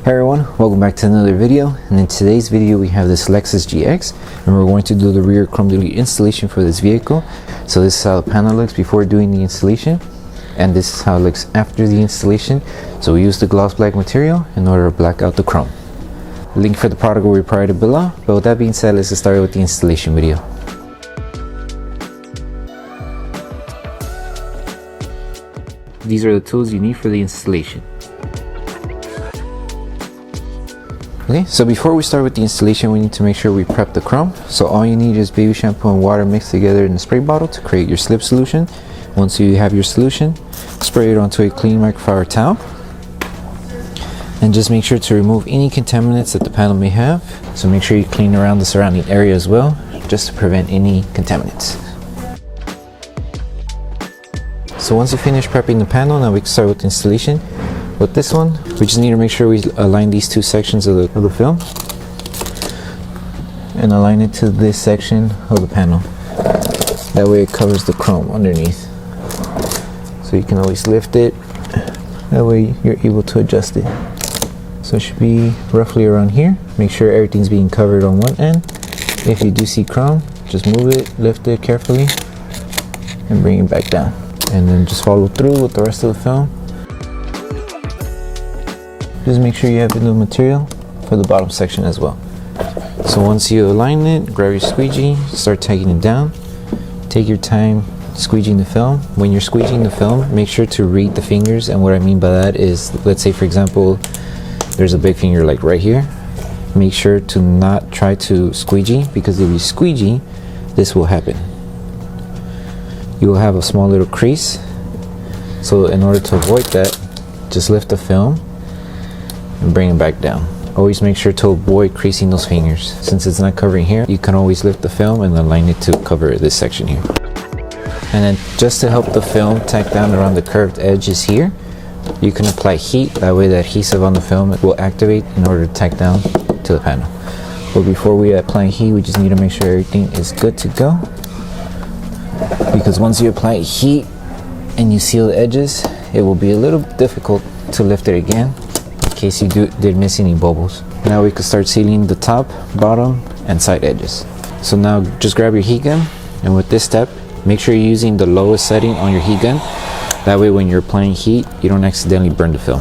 Hi everyone, welcome back to another video, and in today's video we have this Lexus GX and we're going to do the rear chrome delete installation for this vehicle. So this is how the panel looks before doing the installation, and this is how it looks after the installation. So we use the gloss black material in order to black out the chrome. Link for the product will be provided below, but with that being said, let's get started with the installation video. These are the tools you need for the installation. Okay, so before we start with the installation, we need to make sure we prep the chrome. So all you need is baby shampoo and water mixed together in a spray bottle to create your slip solution. Once you have your solution, spray it onto a clean microfiber towel. And just make sure to remove any contaminants that the panel may have. So make sure you clean around the surrounding area as well, just to prevent any contaminants. So once you finish prepping the panel, now we can start with the installation. With this one, we just need to make sure we align these two sections of the film and align it to this section of the panel. That way it covers the chrome underneath. So you can always lift it. That way you're able to adjust it. So it should be roughly around here. Make sure everything's being covered on one end. If you do see chrome, just move it, lift it carefully, and bring it back down. And then just follow through with the rest of the film. Just make sure you have enough material for the bottom section as well. So once you align it, grab your squeegee, start taking it down. Take your time squeegeeing the film. When you're squeegeeing the film, make sure to read the fingers, and what I mean by that is, let's say for example, there's a big finger like right here. Make sure to not try to squeegee, because if you squeegee, this will happen. You will have a small little crease. So in order to avoid that, just lift the film and bring it back down. Always make sure to avoid creasing those fingers. Since it's not covering here, you can always lift the film and align it to cover this section here. And then just to help the film tack down around the curved edges here, you can apply heat. That way the adhesive on the film will activate in order to tack down to the panel. But before we apply heat, we just need to make sure everything is good to go. Because once you apply heat and you seal the edges, it will be a little difficult to lift it again, in case you did miss any bubbles. Now we can start sealing the top, bottom, and side edges. So now just grab your heat gun, and with this step, make sure you're using the lowest setting on your heat gun. That way when you're applying heat, you don't accidentally burn the film.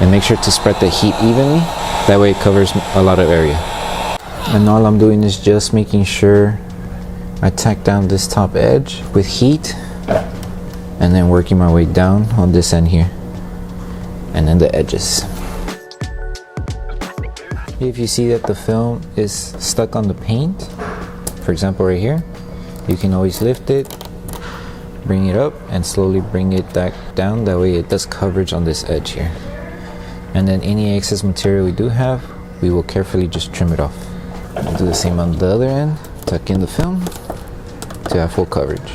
And make sure to spread the heat evenly. That way it covers a lot of area. And all I'm doing is just making sure I tack down this top edge with heat, and then working my way down on this end here, and then the edges. If you see that the film is stuck on the paint, for example right here, you can always lift it, bring it up, and slowly bring it back down. That way it does coverage on this edge here. And then any excess material we do have, we will carefully just trim it off. Do the same on the other end. Tuck in the film to have full coverage.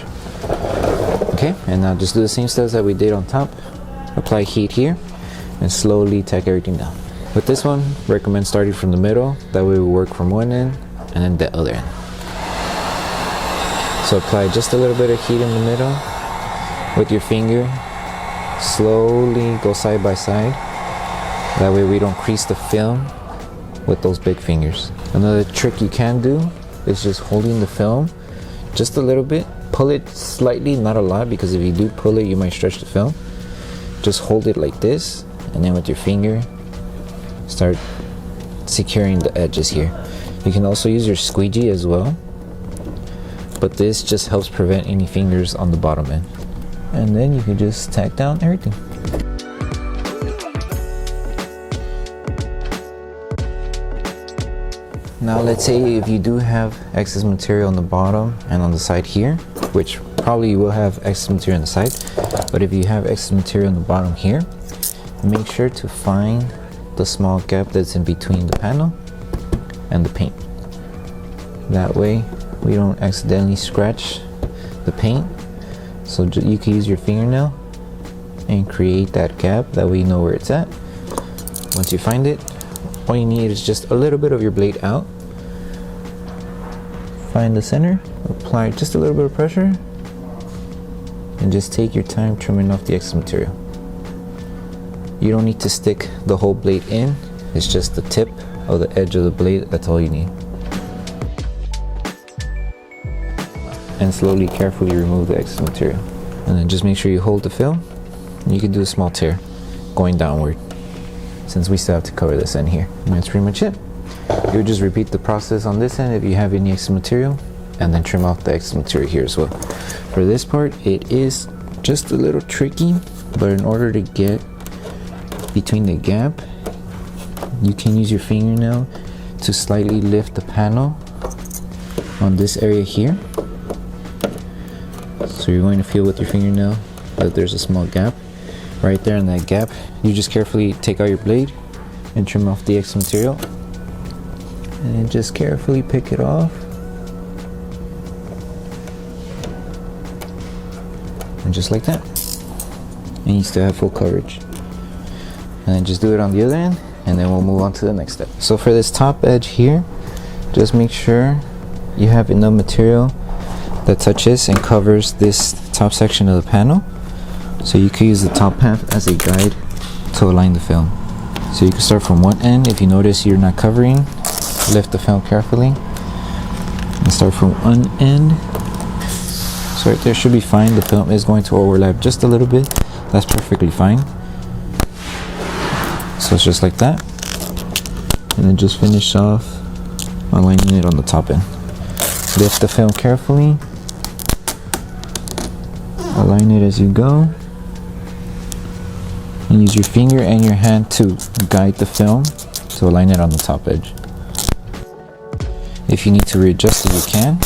Okay, and now just do the same steps that we did on top. Apply heat here and slowly tack everything down. With this one, recommend starting from the middle. That way we work from one end and then the other end. So apply just a little bit of heat in the middle with your finger. Slowly go side by side. That way we don't crease the film with those big fingers. Another trick you can do is just holding the film just a little bit. Pull it slightly, not a lot, because if you do pull it, you might stretch the film. Just hold it like this, and then with your finger, start securing the edges here. You can also use your squeegee as well, but this just helps prevent any fingers on the bottom end. And then you can just tack down everything. Now let's say if you do have excess material on the bottom and on the side here, which probably you will have excess material on the side, but if you have excess material on the bottom here, make sure to find the small gap that's in between the panel and the paint. That way we don't accidentally scratch the paint. So you can use your fingernail and create that gap. That way you know where it's at. Once you find it, all you need is just a little bit of your blade out. Find the center, apply just a little bit of pressure, and just take your time trimming off the excess material. You don't need to stick the whole blade in. It's just the tip of the edge of the blade, that's all you need. And slowly, carefully remove the excess material. And then just make sure you hold the film. You can do a small tear going downward, since we still have to cover this end here. And that's pretty much it. You would just repeat the process on this end if you have any excess material, and then trim off the excess material here as well. For this part, it is just a little tricky, but in order to get between the gap, you can use your fingernail to slightly lift the panel on this area here. So you're going to feel with your fingernail that there's a small gap. Right there in that gap, you just carefully take out your blade and trim off the excess material. And just carefully pick it off. And just like that. And you still have full coverage. And then just do it on the other end, and then we'll move on to the next step. So for this top edge here, just make sure you have enough material that touches and covers this top section of the panel. So you can use the top half as a guide to align the film. So you can start from one end. If you notice you're not covering, lift the film carefully and start from one end. So right there should be fine. The film is going to overlap just a little bit. That's perfectly fine. So it's just like that. And then just finish off aligning it on the top end. Lift the film carefully. Align it as you go. And use your finger and your hand to guide the film to align it on the top edge. If you need to readjust it, you can.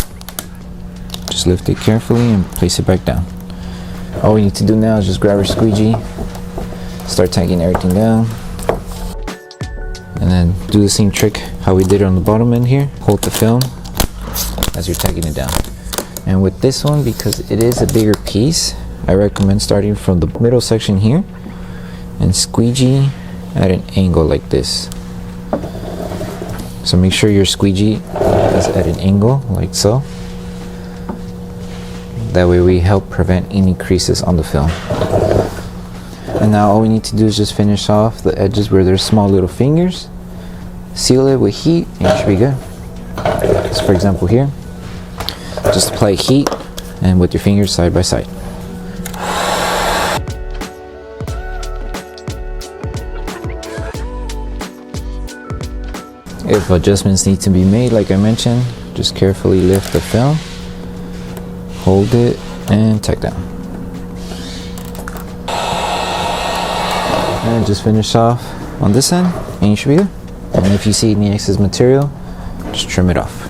Just lift it carefully and place it back down. All we need to do now is just grab our squeegee, start tagging everything down, and then do the same trick how we did it on the bottom end here. Hold the film as you're tagging it down. And with this one, because it is a bigger piece, I recommend starting from the middle section here and squeegee at an angle like this. So make sure your squeegee is at an angle like so. That way we help prevent any creases on the film. And now all we need to do is just finish off the edges where there's small little fingers. Seal it with heat and you should be good. So for example here, just apply heat and with your fingers side by side. If adjustments need to be made, like I mentioned, just carefully lift the film, hold it, and tack down. And just finish off on this end, and you should be good. And if you see any excess material, just trim it off.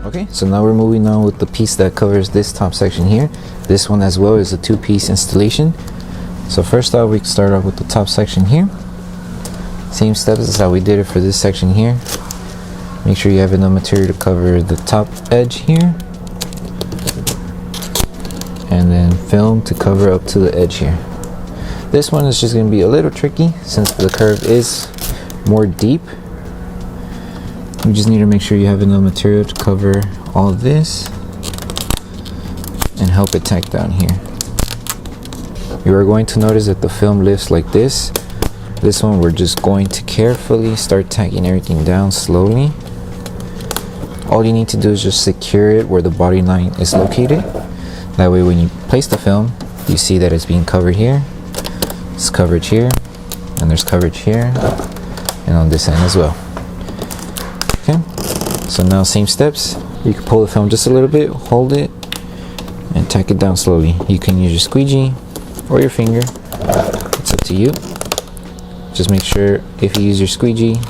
Okay, so now we're moving on with the piece that covers this top section here. This one as well is a two-piece installation. So first off, we can start off with the top section here. Same steps as how we did it for this section here. Make sure you have enough material to cover the top edge here. And then film to cover up to the edge here. This one is just going to be a little tricky since the curve is more deep. You just need to make sure you have enough material to cover all of this and help it tack down here. You are going to notice that the film lifts like this. This one we're just going to carefully start tacking everything down slowly. All you need to do is just secure it where the body line is located. That way when you place the film, you see that it's being covered here. There's coverage here, and there's coverage here, and on this end as well. Okay, so now same steps. You can pull the film just a little bit, hold it, and tack it down slowly. You can use your squeegee or your finger. It's up to you. Just make sure if you use your squeegee,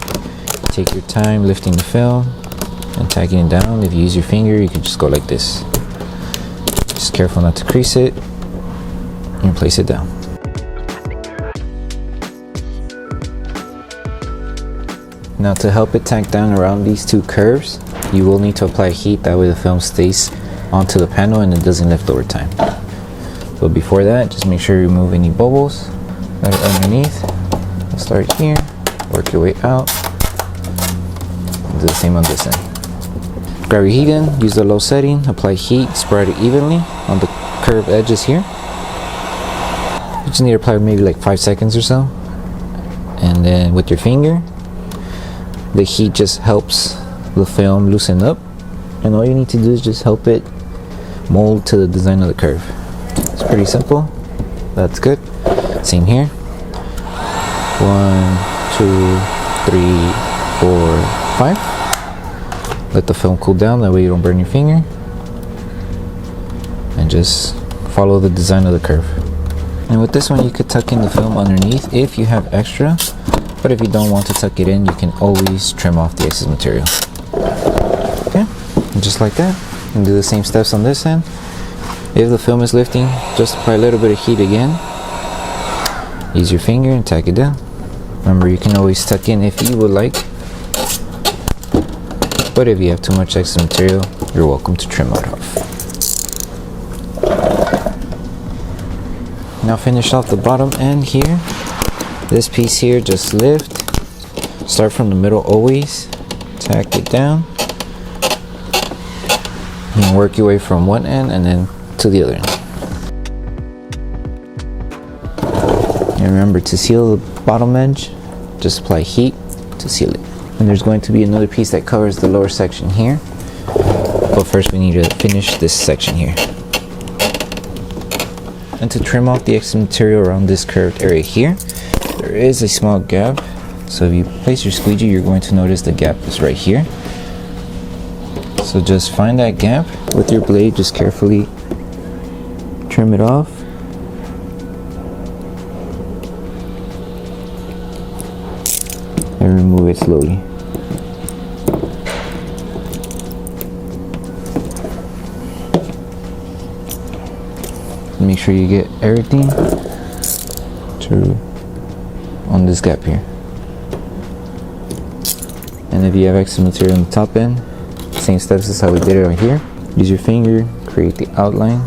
take your time lifting the film and tacking it down. If you use your finger, you can just go like this. Just careful not to crease it and place it down. Now to help it tack down around these two curves, you will need to apply heat. That way the film stays onto the panel and it doesn't lift over time. But before that, just make sure you remove any bubbles that are underneath. We'll start here, work your way out. Do the same on this end. Grab your heat gun, use the low setting, apply heat, spread it evenly on the curved edges here. You just need to apply maybe like 5 seconds or so, and then with your finger, the heat just helps the film loosen up, and all you need to do is just help it mold to the design of the curve. It's pretty simple. That's good. Same here. 1, 2, 3, 4, 5. Let the film cool down, that way you don't burn your finger, and just follow the design of the curve. And with this one, you could tuck in the film underneath if you have extra, but if you don't want to tuck it in, you can always trim off the excess material. Okay, and just like that, and do the same steps on this end. If the film is lifting, just apply a little bit of heat again. Use your finger and tack it down. Remember, you can always tuck in if you would like, but if you have too much excess material, you're welcome to trim it off. Now finish off the bottom end here. This piece here, just lift. Start from the middle always. Tack it down. And work your way from one end and then to the other end. And remember, to seal the bottom edge, just apply heat to seal it. And there's going to be another piece that covers the lower section here, but first we need to finish this section here. And to trim off the excess material around this curved area here, there is a small gap. So if you place your squeegee, you're going to notice the gap is right here. So just find that gap with your blade, just carefully trim it off. And remove it slowly. Make sure you get everything on this gap here. And if you have extra material on the top end, same steps as how we did it right here. Use your finger, create the outline.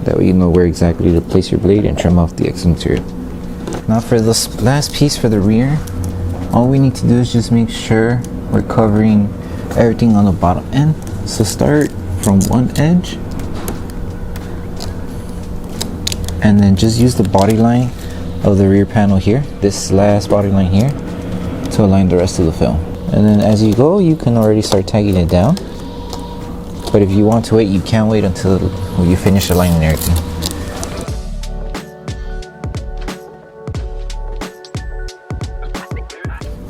That way you know where exactly to place your blade and trim off the extra material. Now for this last piece for the rear, all we need to do is just make sure we're covering everything on the bottom end. So start from one edge, and then just use the body line of the rear panel here, this last body line here, to align the rest of the film. And then as you go, you can already start tagging it down, but if you want to wait, you can wait until you finish aligning everything.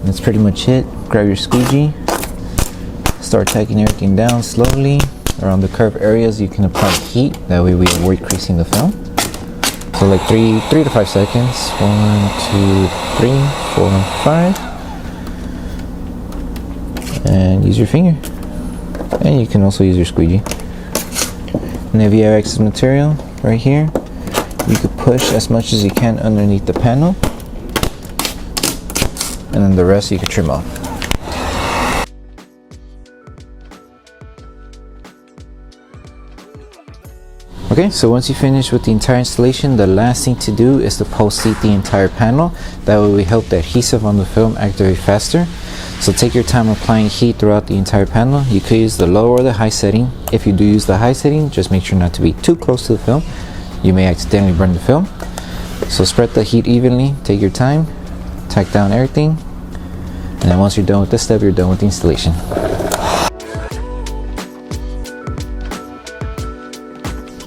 That's pretty much it. Grab your squeegee, start tagging everything down slowly. Around the curved areas, you can apply heat, that way we avoid creasing the film. So like 3 to 5 seconds. 1, 2, 3, 4, 5. And use your finger. And you can also use your squeegee. And if you have excess material right here, you could push as much as you can underneath the panel. And then the rest you can trim off. Okay, so once you finish with the entire installation, the last thing to do is to post-heat the entire panel. That way we help the adhesive on the film activate faster. So take your time applying heat throughout the entire panel. You could use the low or the high setting. If you do use the high setting, just make sure not to be too close to the film. You may accidentally burn the film. So spread the heat evenly, take your time, tack down everything, and then once you're done with this step, you're done with the installation.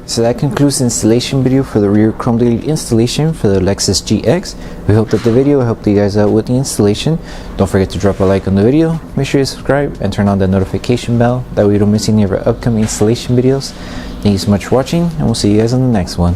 So that concludes the installation video for the rear chrome delete installation for the Lexus GX. We hope that the video helped you guys out with the installation. Don't forget to drop a like on the video, make sure you subscribe and turn on the notification bell, that way you don't miss any of our upcoming installation videos. Thank you so much for watching, and we'll see you guys on the next one.